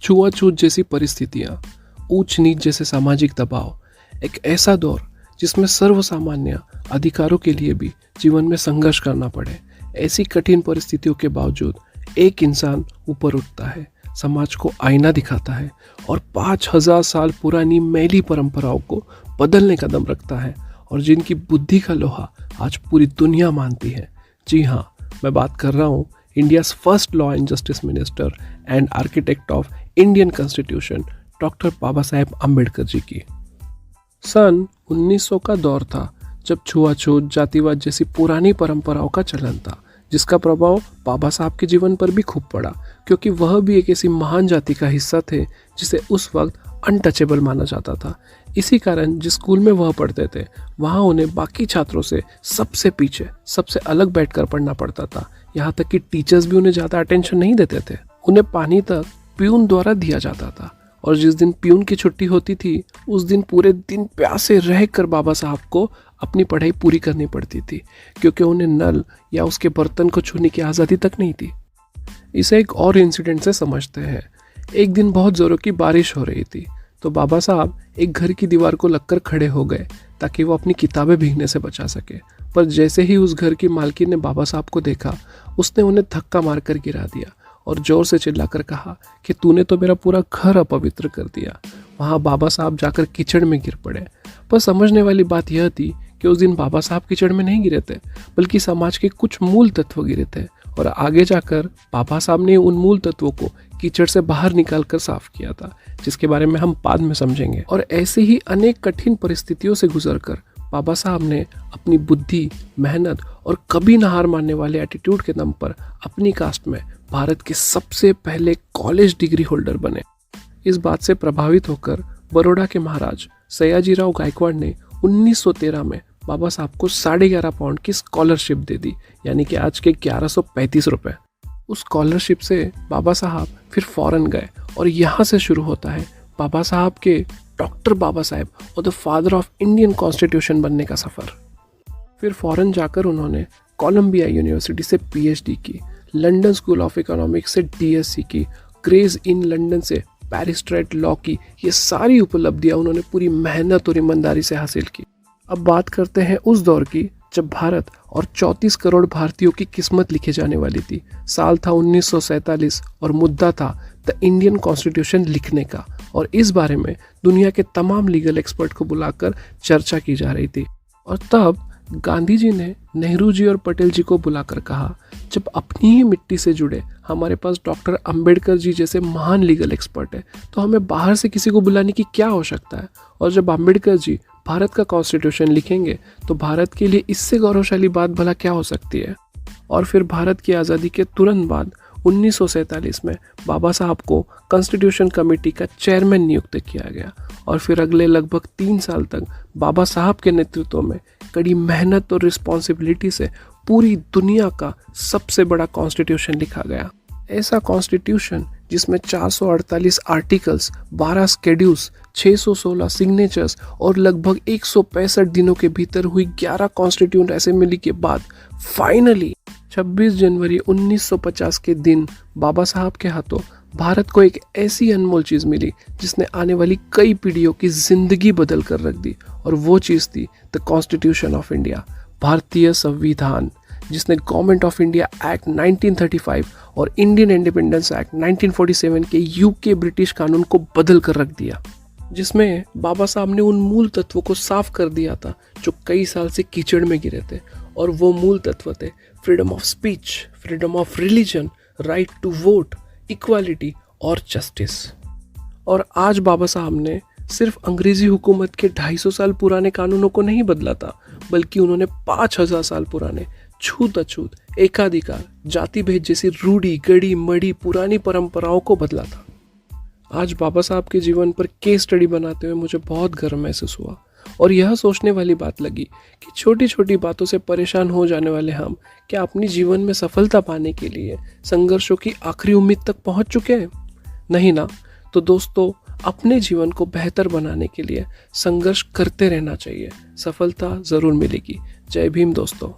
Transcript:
छुआछूत जैसी परिस्थितियाँ, ऊंच नीच जैसे सामाजिक दबाव, एक ऐसा दौर जिसमें सर्वसामान्य अधिकारों के लिए भी जीवन में संघर्ष करना पड़े। ऐसी कठिन परिस्थितियों के बावजूद एक इंसान ऊपर उठता है, समाज को आईना दिखाता है और 5000 साल पुरानी मैली परंपराओं को बदलने का दम रखता है, और जिनकी बुद्धि का लोहा आज पूरी दुनिया मानती है। जी हाँ, मैं बात कर रहा हूँ India's first law and justice minister and architect of Indian constitution doctor Baba Saheb Ambedkar ji की। सन 1900 का दौर था जब छुआछूत, जातिवाद जैसी पुरानी परंपराओं का चलन था, जिसका प्रभाव बाबा साहब के जीवन पर भी खूब पड़ा, क्योंकि वह भी एक ऐसी महान जाति का हिस्सा थे जिसे उस वक्त अनटचेबल माना जाता था। इसी कारण जिस स्कूल में वह पढ़ते थे वहाँ उन्हें बाकी छात्रों से सबसे पीछे, सबसे अलग बैठकर पढ़ना पड़ता था। यहाँ तक कि टीचर्स भी उन्हें ज़्यादा अटेंशन नहीं देते थे। उन्हें पानी तक प्यून द्वारा दिया जाता था, और जिस दिन प्यून की छुट्टी होती थी उस दिन पूरे दिन प्यासे रहकर बाबा साहब को अपनी पढ़ाई पूरी करनी पड़ती थी, क्योंकि उन्हें नल या उसके बर्तन को छूने की आज़ादी तक नहीं थी। इसे एक और इंसिडेंट से समझते हैं। एक दिन बहुत ज़ोरों की बारिश हो रही थी, तो बाबा साहब एक घर की दीवार को लगकर खड़े हो गए ताकि वो अपनी किताबें भीगने से बचा सके। पर जैसे ही उस घर की मालकिन ने बाबा साहब को देखा, उसने उन्हें धक्का मारकर गिरा दिया और जोर से चिल्लाकर कहा कि तूने तो मेरा पूरा घर अपवित्र कर दिया। वहाँ बाबा साहब जाकर कीचड़ में गिर पड़े। पर समझने वाली बात यह थी कि उस दिन बाबा साहब कीचड़ में नहीं गिरे थे, बल्कि समाज के कुछ मूल तत्व गिरे थे, और आगे जाकर बाबा साहब ने उन मूल तत्वों को कीचड़ से बाहर निकाल कर साफ किया था, जिसके बारे में हम बाद में समझेंगे। और ऐसे ही अनेक कठिन परिस्थितियों से गुजरकर बाबा साहब ने अपनी बुद्धि, मेहनत और कभी न हार मानने वाले एटीट्यूड के दम पर अपनी कास्ट में भारत के सबसे पहले कॉलेज डिग्री होल्डर बने। इस बात से प्रभावित होकर बड़ौदा के महाराज सयाजीराव गायकवाड़ ने 1913 में बाबा साहब को 11.5 पाउंड की स्कॉलरशिप दे दी, यानी कि आज के 1135 रुपए। उस स्कॉलरशिप से बाबा साहब फिर फॉरेन गए, और यहाँ से शुरू होता है बाबा साहब के डॉक्टर बाबा साहब और the father of Indian constitution बनने का सफ़र। फिर फॉरेन जाकर उन्होंने कोलंबिया यूनिवर्सिटी से पीएचडी की, लंदन स्कूल ऑफ इकोनॉमिक्स से डीएससी की, ग्रेज इन लंदन से बैरिस्टरेट लॉ की। ये सारी उपलब्धियां उन्होंने पूरी मेहनत और ईमानदारी से हासिल की। अब बात करते हैं उस दौर की जब भारत और 34 करोड़ भारतीयों की किस्मत लिखे जाने वाली थी। साल था 1947 और मुद्दा था द इंडियन कॉन्स्टिट्यूशन लिखने का, और इस बारे में दुनिया के तमाम लीगल एक्सपर्ट को बुलाकर चर्चा की जा रही थी। और तब गांधी जी ने नेहरू जी और पटेल जी को बुलाकर कहा, जब अपनी ही मिट्टी से जुड़े हमारे पास डॉक्टर अंबेडकर जी जैसे महान लीगल एक्सपर्ट है, तो हमें बाहर से किसी को बुलाने की क्या आवश्यकता है। और जब अंबेडकर जी भारत का कॉन्स्टिट्यूशन लिखेंगे तो भारत के लिए इससे गौरवशाली बात भला क्या हो सकती है। और फिर भारत की आज़ादी के तुरंत बाद 1947 में बाबा साहब को कॉन्स्टिट्यूशन कमेटी का चेयरमैन नियुक्त किया गया, और फिर अगले लगभग 3 साल तक बाबा साहब के नेतृत्व में कड़ी मेहनत और रिस्पॉन्सिबिलिटी से पूरी दुनिया का सबसे बड़ा कॉन्स्टिट्यूशन लिखा गया। ऐसा कॉन्स्टिट्यूशन जिसमें 448 आर्टिकल्स, 12 स्केड्यूल्स, 616 सिग्नेचर्स और लगभग 165 दिनों के भीतर हुई 11 कॉन्स्टिट्यूंट असेंबली के बाद फाइनली 26 जनवरी 1950 के दिन बाबा साहब के हाथों भारत को एक ऐसी अनमोल चीज़ मिली जिसने आने वाली कई पीढ़ियों की जिंदगी बदल कर रख दी। और वो चीज़ थी द कॉन्स्टिट्यूशन ऑफ इंडिया, भारतीय संविधान, जिसने गवर्नमेंट ऑफ इंडिया एक्ट 1935 और इंडियन इंडिपेंडेंस एक्ट 1947 के यूके ब्रिटिश कानून को बदल कर रख दिया, जिसमें बाबा साहब ने उन मूल तत्वों को साफ कर दिया था जो कई साल से कीचड़ में गिरे थे। और वो मूल तत्व थे freedom of speech, freedom of religion, right to vote, equality और जस्टिस। और आज बाबा साहब ने सिर्फ अंग्रेजी हुकूमत के 250 साल पुराने कानूनों को नहीं बदला था, बल्कि उन्होंने 5000 साल पुराने छूत-अछूत, एकाधिकार, जाति भेद जैसी रूढ़ी, गड़ी मड़ी पुरानी परंपराओं को बदला था। आज बाबा साहब के जीवन पर केस स्टडी बनाते हुए मुझे बहुत गर्व महसूस हुआ, और यह सोचने वाली बात लगी कि छोटी छोटी बातों से परेशान हो जाने वाले हम क्या अपनी जीवन में सफलता पाने के लिए संघर्षों की आखिरी उम्मीद तक पहुंच चुके हैं? नहीं ना। तो दोस्तों, अपने जीवन को बेहतर बनाने के लिए संघर्ष करते रहना चाहिए। सफलता ज़रूर मिलेगी। जय भीम दोस्तों।